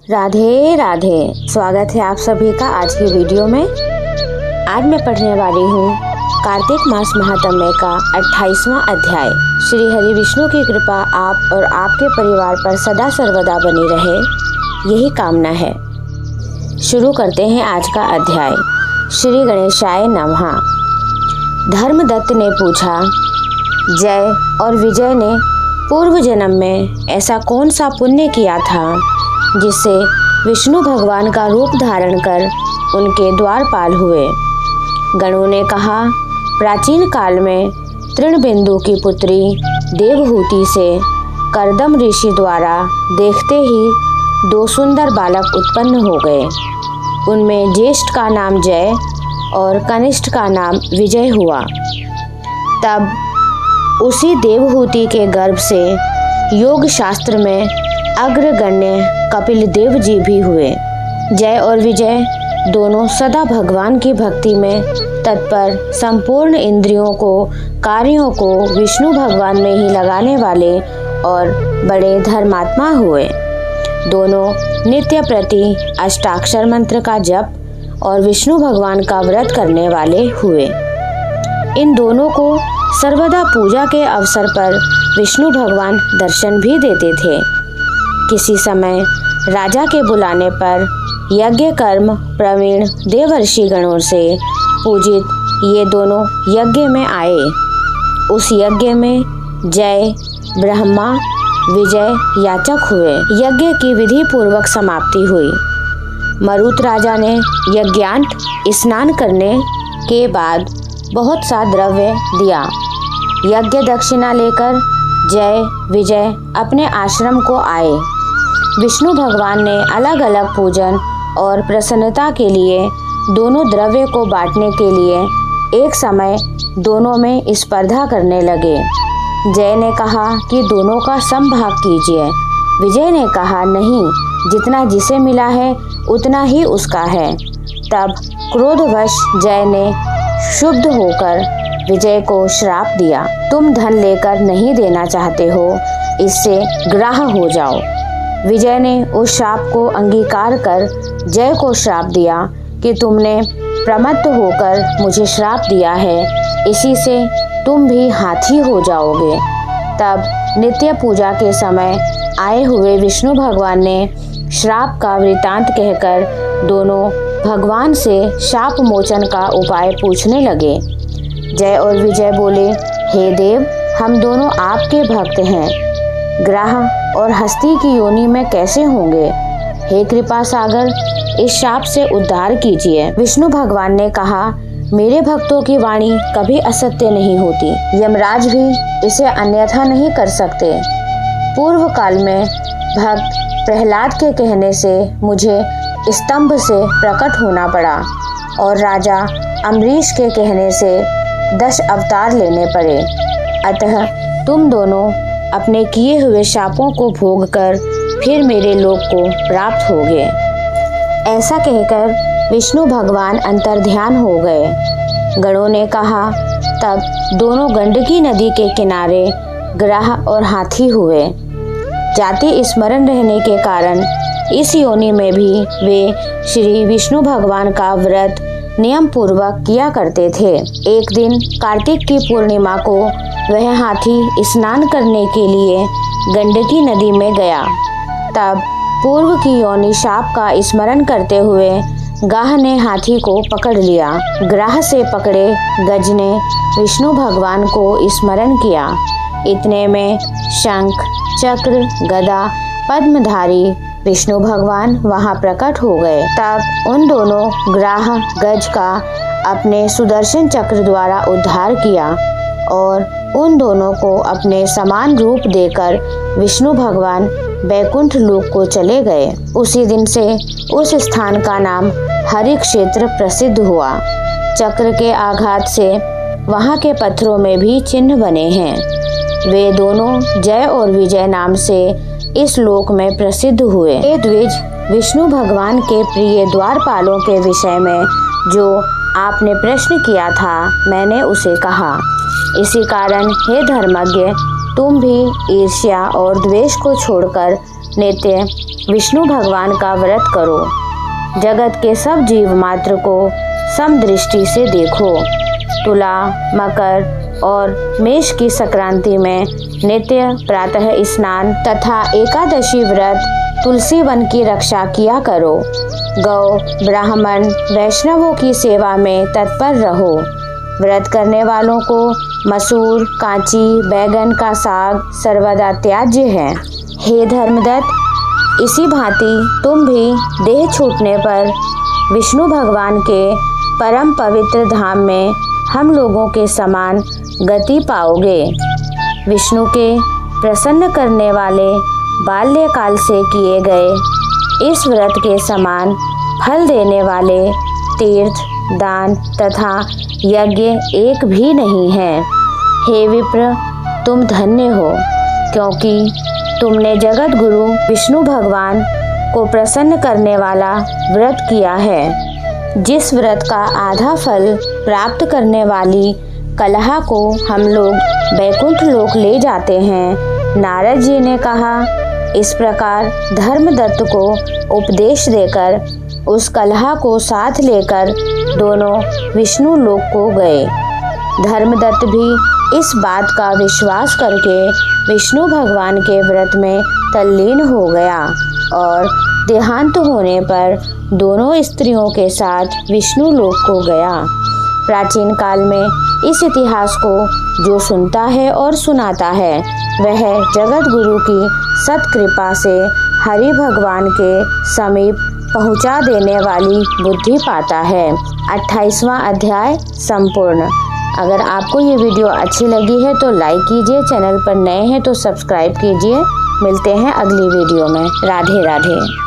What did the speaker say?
राधे राधे। स्वागत है आप सभी का आज की वीडियो में। आज मैं पढ़ने वाली हूँ कार्तिक मास महात्म्य का 28वां अध्याय। श्री हरि विष्णु की कृपा आप और आपके परिवार पर सदा सर्वदा बनी रहे, यही कामना है। शुरू करते हैं आज का अध्याय। श्री गणेशाय नमः। धर्मदत्त ने पूछा, जय और विजय ने पूर्व जन्म में ऐसा कौन सा पुण्य किया था जिससे विष्णु भगवान का रूप धारण कर उनके द्वारपाल हुए। गणों ने कहा, प्राचीन काल में तृणबिंदु की पुत्री देवहूति से कर्दम ऋषि द्वारा देखते ही 2 सुंदर बालक उत्पन्न हो गए। उनमें ज्येष्ठ का नाम जय और कनिष्ठ का नाम विजय हुआ। तब उसी देवहूति के गर्भ से योग शास्त्र में अग्रगण्य कपिल देव जी भी हुए। जय और विजय दोनों सदा भगवान की भक्ति में तत्पर, संपूर्ण इंद्रियों को, कार्यों को विष्णु भगवान में ही लगाने वाले और बड़े धर्मात्मा हुए। दोनों नित्य प्रति अष्टाक्षर मंत्र का जप और विष्णु भगवान का व्रत करने वाले हुए। इन दोनों को सर्वदा पूजा के अवसर पर विष्णु भगवान दर्शन भी देते थे। किसी समय राजा के बुलाने पर यज्ञ कर्म प्रवीण देवर्षि गणों से पूजित ये दोनों यज्ञ में आए। उस यज्ञ में जय ब्रह्मा, विजय याचक हुए। यज्ञ की विधि पूर्वक समाप्ति हुई। मरुत राजा ने यज्ञांत स्नान करने के बाद बहुत सा द्रव्य दिया। यज्ञ दक्षिणा लेकर जय विजय अपने आश्रम को आए। विष्णु भगवान ने अलग अलग पूजन और प्रसन्नता के लिए दोनों द्रव्य को बांटने के लिए एक समय दोनों में स्पर्धा करने लगे। जय ने कहा कि दोनों का समभाग कीजिए। विजय ने कहा, नहीं, जितना जिसे मिला है उतना ही उसका है। तब क्रोधवश जय ने क्षुब्ध होकर विजय को श्राप दिया, तुम धन लेकर नहीं देना चाहते हो, इससे ग्राह हो जाओ। विजय ने उस श्राप को अंगीकार कर जय को श्राप दिया कि तुमने प्रमत्त होकर मुझे श्राप दिया है, इसी से तुम भी हाथी हो जाओगे। तब नित्य पूजा के समय आए हुए विष्णु भगवान ने श्राप का वृतांत कहकर दोनों भगवान से शाप मोचन का उपाय पूछने लगे। जय और विजय बोले, हे देव, हम दोनों आपके भक्त हैं, ग्राह और हस्ती की योनि में कैसे होंगे? हे कृपा सागर, इस शाप से उद्धार कीजिए। विष्णु भगवान ने कहा, मेरे भक्तों की वाणी कभी असत्य नहीं होती, यमराज भी इसे अन्यथा नहीं कर सकते। पूर्व काल में भक्त प्रहलाद के कहने से मुझे स्तंभ से प्रकट होना पड़ा और राजा अम्बरीश के कहने से 10 अवतार लेने पड़े। अतः तुम दोनों अपने किए हुए शापों को भोग कर फिर मेरे लोक को प्राप्त होगे। ऐसा कहकर विष्णु भगवान अंतर्ध्यान हो गए। गणों ने कहा, तब दोनों गंडकी नदी के किनारे ग्राह और हाथी हुए। जाति स्मरण रहने के कारण इस योनि में भी वे श्री विष्णु भगवान का व्रत नियम पूर्वक किया करते थे। एक दिन कार्तिक की पूर्णिमा को वह हाथी स्नान करने के लिए गंडकी नदी में गया। तब पूर्व की योनि शाप का स्मरण करते हुए गाह ने हाथी को पकड़ लिया। ग्राह से पकड़े गज ने विष्णु भगवान को स्मरण किया। इतने में शंख, चक्र, गदा, पद्मधारी विष्णु भगवान वहां प्रकट हो गए। तब उन दोनों ग्राह गज का अपने सुदर्शन चक्र द्वारा उद्धार किया और उन दोनों को अपने समान रूप देकर विष्णु भगवान बैकुंठ लोक को चले गए। उसी दिन से उस स्थान का नाम हरि क्षेत्र प्रसिद्ध हुआ। चक्र के आघात से वहां के पत्थरों में भी चिन्ह बने हैं। वे दोनों जय और विजय नाम से इस लोक में प्रसिद्ध हुए। हे द्विज, विष्णु भगवान के प्रिय द्वारपालों के विषय में जो आपने प्रश्न किया था, मैंने उसे कहा। इसी कारण हे धर्मज्ञ, तुम भी ईर्ष्या और द्वेष को छोड़कर नित्य विष्णु भगवान का व्रत करो। जगत के सब जीव मात्र को समदृष्टि से देखो। तुला, मकर और मेष की संक्रांति में नित्य प्रातः स्नान तथा एकादशी व्रत तुलसी वन की रक्षा किया करो। गौ, ब्राह्मण, वैष्णवों की सेवा में तत्पर रहो। व्रत करने वालों को मसूर, कांची, बैगन का साग सर्वदा त्याज्य है। हे धर्मदत्त, इसी भांति तुम भी देह छूटने पर विष्णु भगवान के परम पवित्र धाम में हम लोगों के समान गति पाओगे। विष्णु के प्रसन्न करने वाले बाल्यकाल से किए गए इस व्रत के समान फल देने वाले तीर्थ, दान तथा यज्ञ एक भी नहीं है। हे विप्र, तुम धन्य हो, क्योंकि तुमने जगत गुरु विष्णु भगवान को प्रसन्न करने वाला व्रत किया है। जिस व्रत का आधा फल प्राप्त करने वाली कलहा को हम लोग बैकुंठ लोक ले जाते हैं, नारद जी ने कहा। इस प्रकार धर्मदत्त को उपदेश देकर उस कलहा को साथ लेकर दोनों विष्णु लोक को गए। धर्मदत्त भी इस बात का विश्वास करके विष्णु भगवान के व्रत में तल्लीन हो गया और देहांत होने पर दोनों स्त्रियों के साथ विष्णु लोक को गया। प्राचीन काल में इस इतिहास को जो सुनता है और सुनाता है, वह जगत गुरु की सत्कृपा से हरि भगवान के समीप पहुंचा देने वाली बुद्धि पाता है। 28वां अध्याय संपूर्ण। अगर आपको ये वीडियो अच्छी लगी है तो लाइक कीजिए, चैनल पर नए हैं तो सब्सक्राइब कीजिए। मिलते हैं अगली वीडियो में। राधे राधे।